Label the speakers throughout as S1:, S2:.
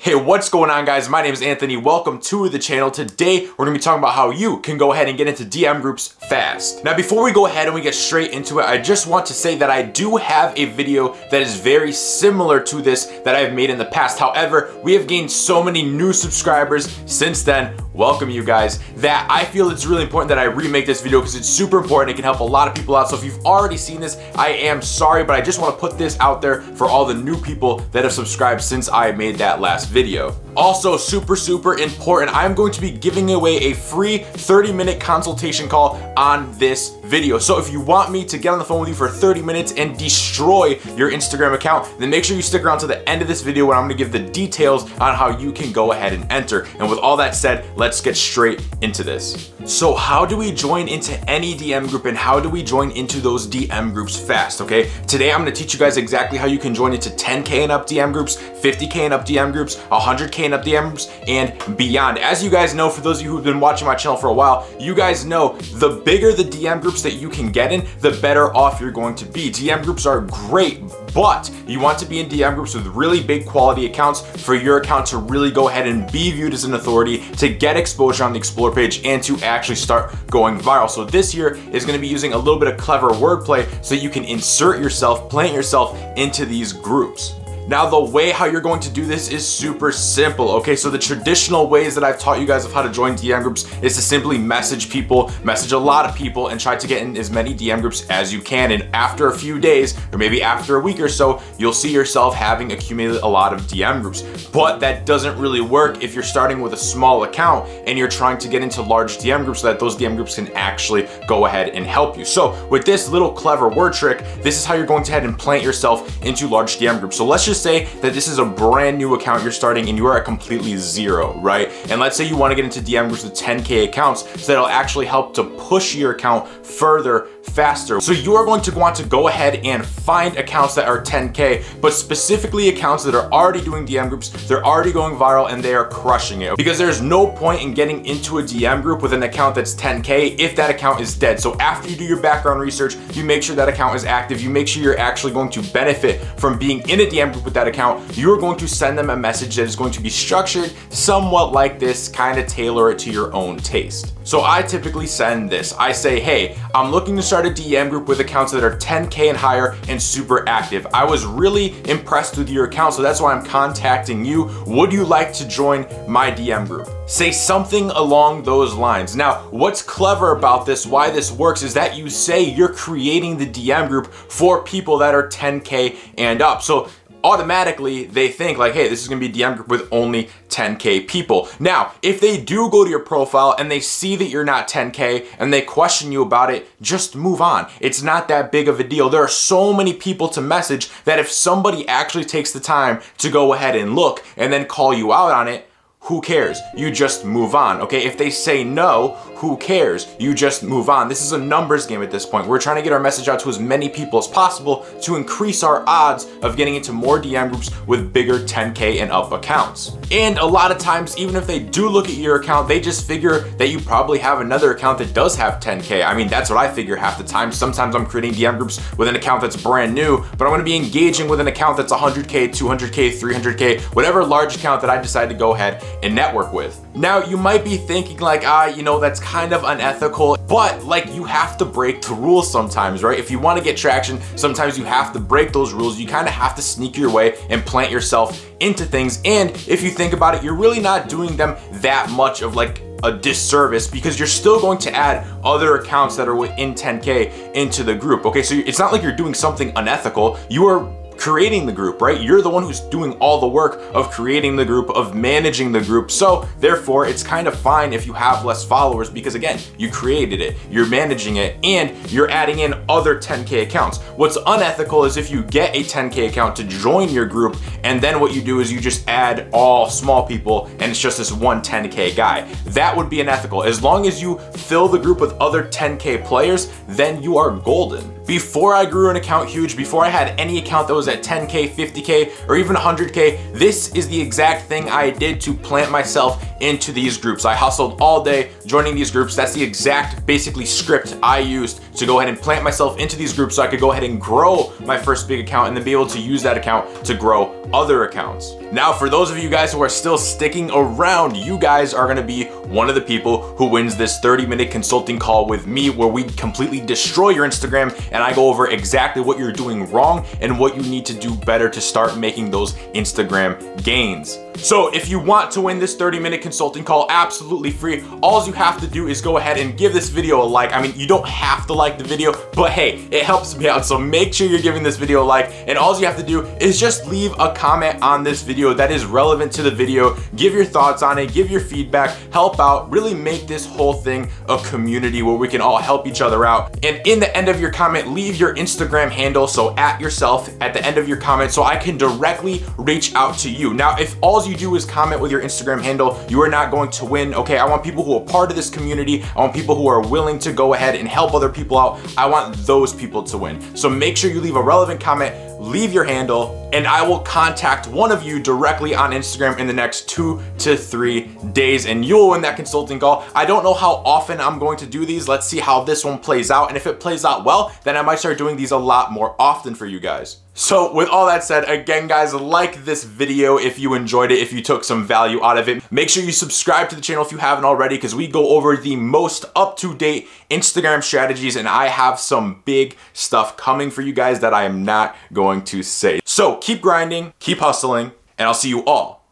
S1: Hey, what's going on, guys? My name is Anthony. Welcome to the channel. Today, we're gonna be talking about how you can go ahead and get into DM groups fast. Now, before we go ahead and we get straight into it, I just want to say that I do have a video that is very similar to this that I've made in the past. However, we have gained so many new subscribers since then. Welcome, you guys, that I feel it's really important that I remake this video because it's super important. It can help a lot of people out. So if you've already seen this, I am sorry, but I just want to put this out there for all the new people that have subscribed since I made that last video. Also, super important, I'm going to be giving away a free 30-minute consultation call on this video. So if you want me to get on the phone with you for 30 minutes and destroy your Instagram account, then make sure you stick around to the end of this video when I'm gonna give the details on how you can go ahead and enter. And with all that said, let's get straight into this. So how do we join into any DM group and how do we join into those DM groups fast, okay? Today I'm gonna teach you guys exactly how you can join into 10K and up DM groups, 50K and up DM groups, 100K and up DM groups, and beyond. As you guys know, for those of you who've been watching my channel for a while, you guys know the bigger the DM groups that you can get in, the better off you're going to be. DM groups are great, but you want to be in DM groups with really big quality accounts for your account to really go ahead and be viewed as an authority, to get exposure on the Explore page, and to actually start going viral. So this here is gonna be using a little bit of clever wordplay so you can insert yourself, plant yourself into these groups. Now, the way how you're going to do this is super simple, okay? So the traditional ways that I've taught you guys of how to join DM groups is to simply message people, message a lot of people, and try to get in as many DM groups as you can. And after a few days, or maybe after a week or so, you'll see yourself having accumulated a lot of DM groups. But that doesn't really work if you're starting with a small account and you're trying to get into large DM groups so that those DM groups can actually go ahead and help you. So with this little clever word trick, this is how you're going to head and plant yourself into large DM groups. So let's just say that this is a brand new account you're starting and you are at completely zero, right? And let's say you want to get into DM groups with 10K accounts so that'll actually help to push your account further, faster. So you are going to want to go ahead and find accounts that are 10K, but specifically accounts that are already doing DM groups, they're already going viral, and they are crushing it. Because there's no point in getting into a DM group with an account that's 10K if that account is dead. So after you do your background research, you make sure that account is active, you make sure you're actually going to benefit from being in a DM group with that account. You're going to send them a message that is going to be structured somewhat like this, kind of tailor it to your own taste. So I typically send this. I say, hey, I'm looking to start a DM group with accounts that are 10K and higher and super active. I was really impressed with your account, so that's why I'm contacting you. Would you like to join my DM group? Say something along those lines. Now, what's clever about this, why this works, is that you say you're creating the DM group for people that are 10K and up. So automatically they think like, hey, this is gonna be a DM group with only 10K people. Now, if they do go to your profile and they see that you're not 10K and they question you about it, just move on. It's not that big of a deal. There are so many people to message that if somebody actually takes the time to go ahead and look and then call you out on it, who cares? You just move on, okay? If they say no, who cares? You just move on. This is a numbers game at this point. We're trying to get our message out to as many people as possible to increase our odds of getting into more DM groups with bigger 10K and up accounts. And a lot of times, even if they do look at your account, they just figure that you probably have another account that does have 10K. I mean, that's what I figure half the time. Sometimes I'm creating DM groups with an account that's brand new, but I'm gonna be engaging with an account that's 100K, 200K, 300K, whatever large account that I decide to go ahead and network with. Now, you might be thinking like, you know, that's kind of unethical, but like, you have to break the rules sometimes, right? If you want to get traction, sometimes you have to break those rules. You kind of have to sneak your way and plant yourself into things. And if you think about it, you're really not doing them that much of like a disservice because you're still going to add other accounts that are within 10K into the group, okay? So it's not like you're doing something unethical. You are creating the group, right? You're the one who's doing all the work of creating the group, of managing the group. So therefore, it's kind of fine if you have less followers because again, you created it, you're managing it, and you're adding in other 10K accounts. What's unethical is if you get a 10K account to join your group and then what you do is you just add all small people and it's just this one 10K guy. That would be unethical. As long as you fill the group with other 10K players, then you are golden. Before I grew an account huge, before I had any account that was at 10K, 50K, or even 100K, this is the exact thing I did to plant myself into these groups. I hustled all day joining these groups. That's the exact, basically, script I used to go ahead and plant myself into these groups so I could go ahead and grow my first big account and then be able to use that account to grow other accounts. Now, for those of you guys who are still sticking around, you guys are gonna be one of the people who wins this 30-minute consulting call with me, where we completely destroy your Instagram and I go over exactly what you're doing wrong and what you need to do better to start making those Instagram gains. So if you want to win this 30-minute consulting call absolutely free, all you have to do is go ahead and give this video a like. I mean, you don't have to like the video, but hey, it helps me out. So make sure you're giving this video a like, and all you have to do is just leave a comment on this video that is relevant to the video. Give your thoughts on it, give your feedback, help out, really make this whole thing a community where we can all help each other out. And in the end of your comment, leave your Instagram handle, so @yourself at the end of your comment, so I can directly reach out to you. Now, if all you do is comment with your Instagram handle, you are not going to win. Okay, I want people who are part of this community. I want people who are willing to go ahead and help other people out. I want those people to win. So make sure you leave a relevant comment, leave your handle, and I will contact one of you directly on Instagram in the next 2 to 3 days, and you'll win that consulting call. I don't know how often I'm going to do these. Let's see how this one plays out, and if it plays out well, then I might start doing these a lot more often for you guys. So with all that said, again guys, like this video if you enjoyed it, if you took some value out of it. Make sure you subscribe to the channel if you haven't already, because we go over the most up-to-date Instagram strategies, and I have some big stuff coming for you guys that I am not going to say. So keep grinding, keep hustling, and I'll see you all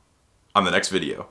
S1: on the next video.